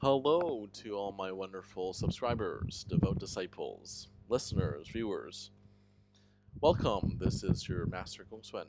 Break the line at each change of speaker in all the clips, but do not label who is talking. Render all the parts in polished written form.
Hello to all my wonderful subscribers, devout disciples, listeners, viewers. Welcome. This is your Master GongSun.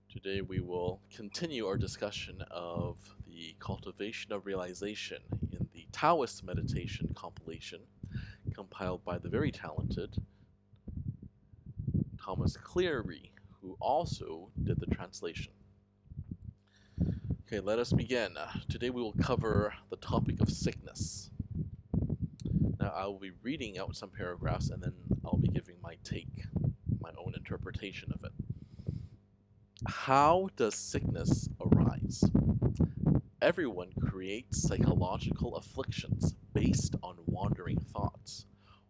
Today we will continue our discussion of the cultivation of realization in the Taoist meditation compilation compiled by the very talented Thomas Cleary, who also did the translation. Okay, let us begin. Today we will cover the topic of sickness. Now I will be reading out some paragraphs and then I'll be giving my take, my own interpretation of it. How does sickness arise? Everyone creates psychological afflictions based on wandering thoughts.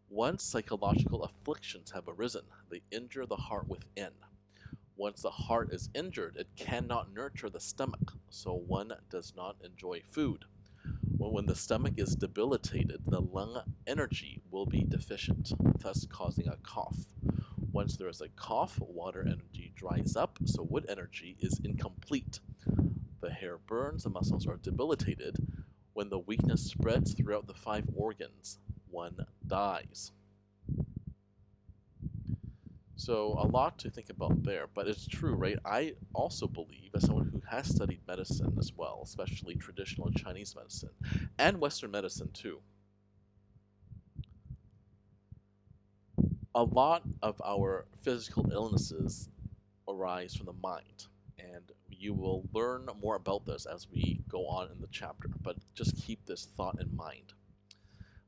Once psychological afflictions have arisen, they injure the heart within. Once the heart is injured, it cannot nurture the stomach, so one does not enjoy food. When the stomach is debilitated, the lung energy will be deficient, thus causing a cough. Once there is a cough, water energy dries up, so wood energy is incomplete. The hair burns, the muscles are debilitated. When the weakness spreads throughout the 5 organs, one dies. So a lot to think about there, but it's true, right? I also believe, as someone who has studied medicine as well, especially traditional Chinese medicine, and Western medicine too, a lot of our physical illnesses arise from the mind, and you will learn more about this as we go on in the chapter, but just keep this thought in mind.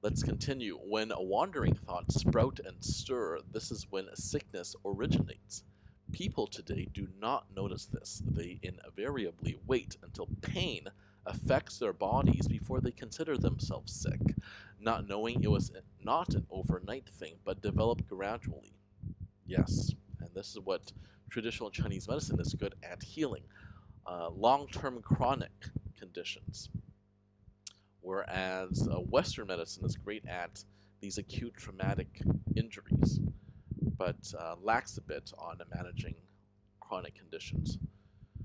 Let's continue. When wandering thoughts sprout and stir, this is when sickness originates. People today do not notice this. They invariably wait until pain affects their bodies before they consider themselves sick, not knowing it was not an overnight thing, but developed gradually. Yes, and this is what traditional Chinese medicine is good at healing. Long-term chronic conditions. Whereas Western medicine is great at these acute traumatic injuries, but lacks a bit on managing chronic conditions.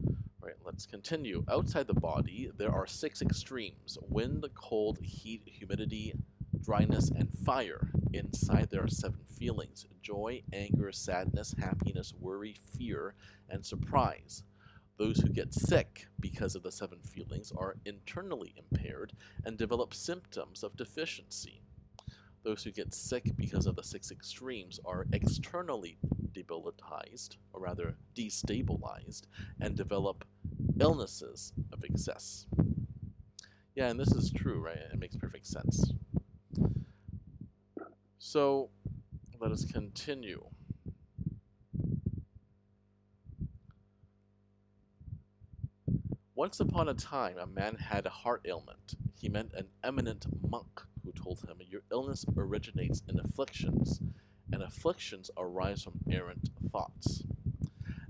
All right, let's continue. Outside the body, there are 6 extremes: wind, cold, heat, humidity, dryness, and fire. Inside there are 7 feelings: joy, anger, sadness, happiness, worry, fear, and surprise. Those who get sick because of the 7 feelings are internally impaired and develop symptoms of deficiency. Those who get sick because of the 6 extremes are externally debilitized, or rather destabilized, and develop illnesses of excess. Yeah, and this is true, right? It makes perfect sense. So, let us continue. Once upon a time, a man had a heart ailment. He met an eminent monk who told him, "Your illness originates in afflictions, and afflictions arise from errant thoughts."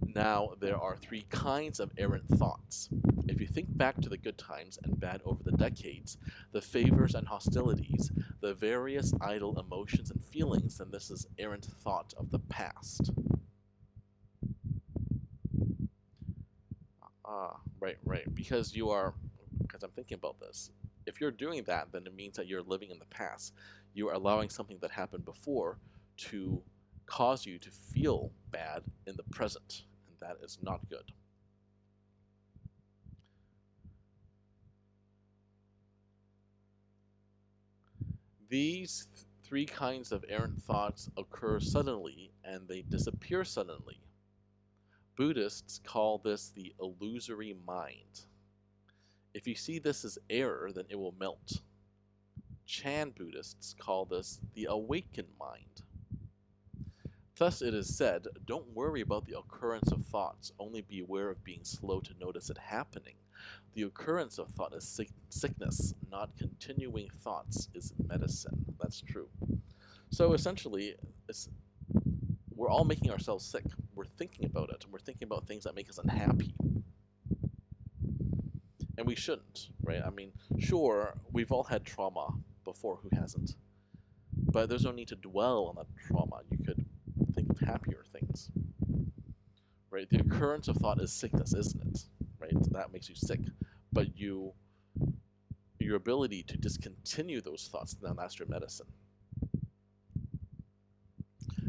Now, there are 3 kinds of errant thoughts. If you think back to the good times and bad over the decades, the favors and hostilities, the various idle emotions and feelings, then this is errant thought of the past. Right. Because I'm thinking about this. If you're doing that, then it means that you're living in the past. You are allowing something that happened before to cause you to feel bad in the present, and that is not good. These 3 kinds of errant thoughts occur suddenly, and they disappear suddenly. Buddhists call this the illusory mind. If you see this as error, then it will melt. Chan Buddhists call this the awakened mind. Thus it is said, don't worry about the occurrence of thoughts, only be aware of being slow to notice it happening. The occurrence of thought is sickness, not continuing thoughts is medicine. That's true. So essentially, we're all making ourselves sick. We're thinking about it. We're thinking about things that make us unhappy. And we shouldn't, right? I mean, sure, we've all had trauma before, who hasn't? But there's no need to dwell on that trauma. You could think of happier things, right? The occurrence of thought is sickness, isn't it? Right? That makes you sick. But you're your ability to discontinue those thoughts, then that's your medicine.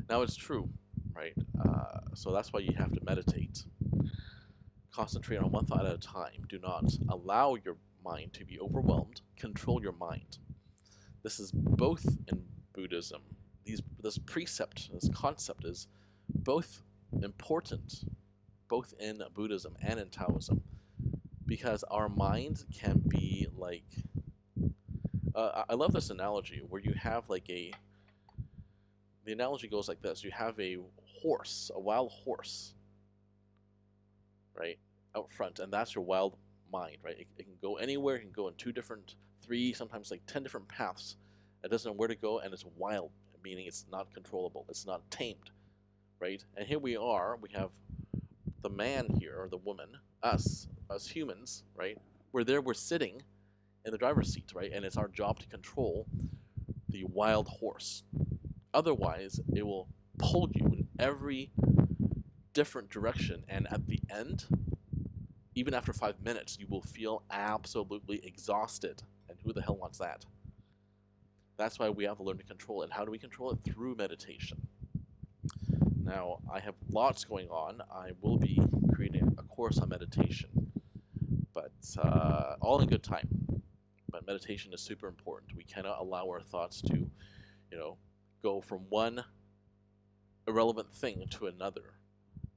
Now it's true, right? So that's why you have to meditate. Concentrate on one thought at a time. Do not allow your mind to be overwhelmed. Control your mind. This is both in Buddhism. This precept, this concept is both important, both in Buddhism and in Taoism, because our mind can be like, I love this analogy where you have like the analogy goes like this. You have a horse, a wild horse, right, out front, and that's your wild mind, right? It can go anywhere. It can go in 2 different, 3, sometimes like 10 different paths. It doesn't know where to go, and it's wild, meaning it's not controllable. It's not tamed, right? And here we are. We have the man here, or the woman, us humans, right? We're there. We're sitting in the driver's seat, right? And it's our job to control the wild horse. Otherwise, it will pull you in every different direction, and at the end, even after 5 minutes, you will feel absolutely exhausted. And who the hell wants that? That's why we have to learn to control it. How do we control it? Through meditation. Now, I have lots going on. I will be creating a course on meditation, but all in good time. But meditation is super important. We cannot allow our thoughts to, go from one irrelevant thing to another.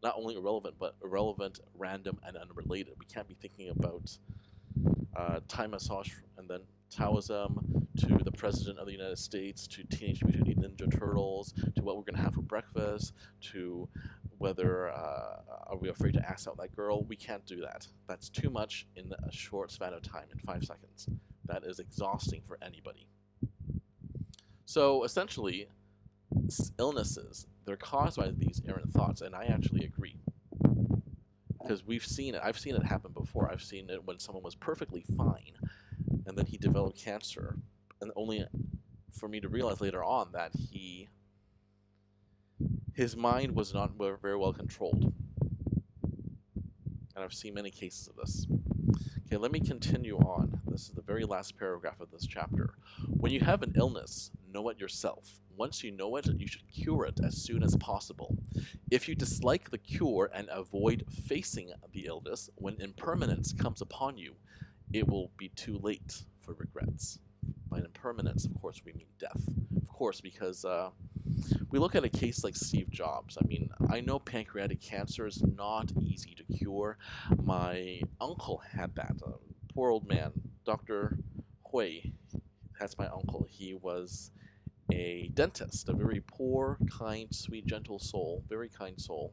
Not only irrelevant, but irrelevant, random, and unrelated. We can't be thinking about Thai massage and then Taoism, to the President of the United States, to Teenage Mutant Ninja Turtles, to what we're going to have for breakfast, to whether are we afraid to ask out that girl. We can't do that. That's too much in a short span of time, in 5 seconds. That is exhausting for anybody. So essentially, illnesses, they're caused by these errant thoughts, and I actually agree. Because we've seen it. I've seen it happen before. I've seen it when someone was perfectly fine, and then he developed cancer, and only for me to realize later on that his mind was not very well controlled. And I've seen many cases of this. Okay, let me continue on. This is the very last paragraph of this chapter. When you have an illness, know it yourself. Once you know it, you should cure it as soon as possible. If you dislike the cure and avoid facing the illness, when impermanence comes upon you, it will be too late for regrets. By impermanence, of course, we mean death. Of course, because we look at a case like Steve Jobs. I mean, I know pancreatic cancer is not easy to cure. My uncle had that. Poor old man, Dr. Hui. That's my uncle. He was a dentist, a very poor, kind, sweet, gentle soul, very kind soul.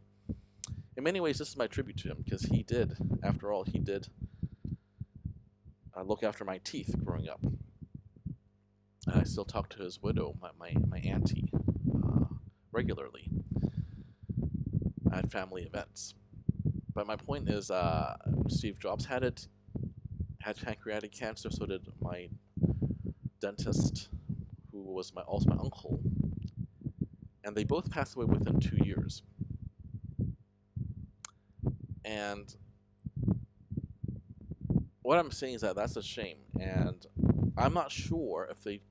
In many ways, this is my tribute to him, because he did, after all, look after my teeth growing up. And I still talk to his widow, my auntie, regularly at family events. But my point is, Steve Jobs had pancreatic cancer, so did my dentist, who was also my uncle, and they both passed away within 2 years. And what I'm saying is that that's a shame, and I'm not sure if they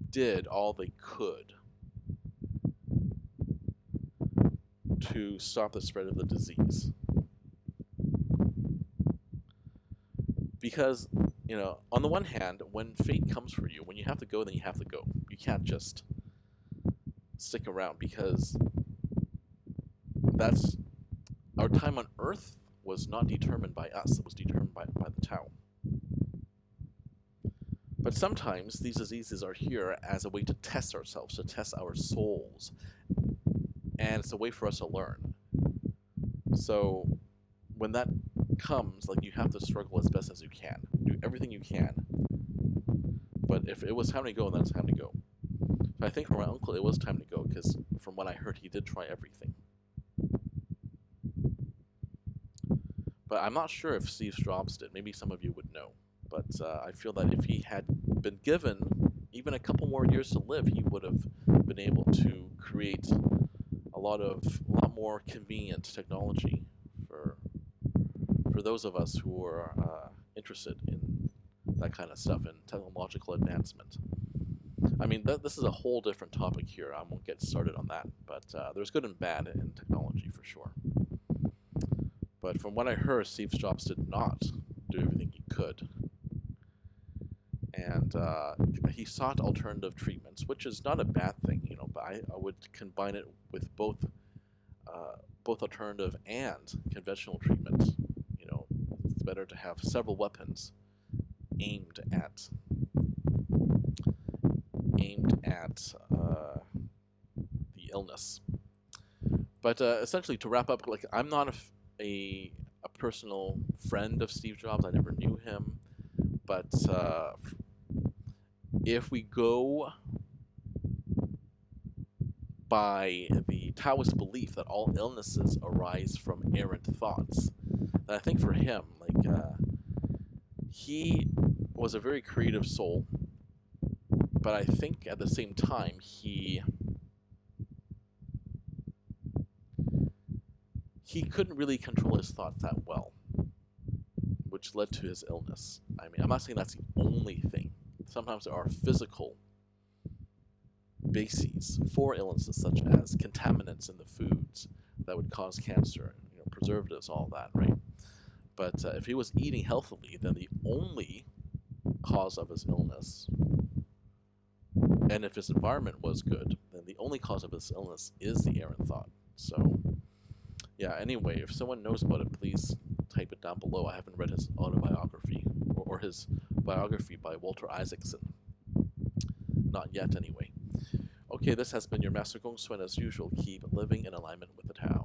did all they could to stop the spread of the disease. Because, on the one hand, when fate comes for you, when you have to go, then you have to go. You can't just stick around, because that's our time on Earth was not determined by us. It was determined by the Tao. But sometimes these diseases are here as a way to test ourselves, to test our souls. And it's a way for us to learn. So when that comes, you have to struggle as best as you can. Do everything you can. But if it was time to go, then it's time to go. So I think for my uncle, it was time to go, because from what I heard, he did try everything. But I'm not sure if Steve Jobs did. Maybe some of you would know. But I feel that if he had been given even a couple more years to live, he would have been able to create a lot more convenient technology for those of us who are interested in that kind of stuff and technological advancement. I mean, this is a whole different topic here. I won't get started on that, but there's good and bad in technology for sure. But from what I heard, Steve Jobs did not do everything he could. And he sought alternative treatments, which is not a bad thing, you know, but I would combine it with both alternative and conventional treatments. You know, it's better to have several weapons aimed at the illness. But essentially, to wrap up, like, I'm not a personal friend of Steve Jobs. I never knew him, but if we go by the Taoist belief that all illnesses arise from errant thoughts, then I think for him, like, he was a very creative soul, but I think at the same time he couldn't really control his thoughts that well, which led to his illness. I mean, I'm not saying that's the only thing. Sometimes there are physical bases for illnesses, such as contaminants in the foods that would cause cancer, you know, preservatives, all that, right? But if he was eating healthily, then the only cause of his illness, and if his environment was good, then the only cause of his illness is the errant thought. So, yeah, anyway, if someone knows about it, please type it down below. I haven't read his autobiography, or his biography by Walter Isaacson. Not yet, anyway. Okay, this has been your Master GongSun as usual. Keep living in alignment with the Tao.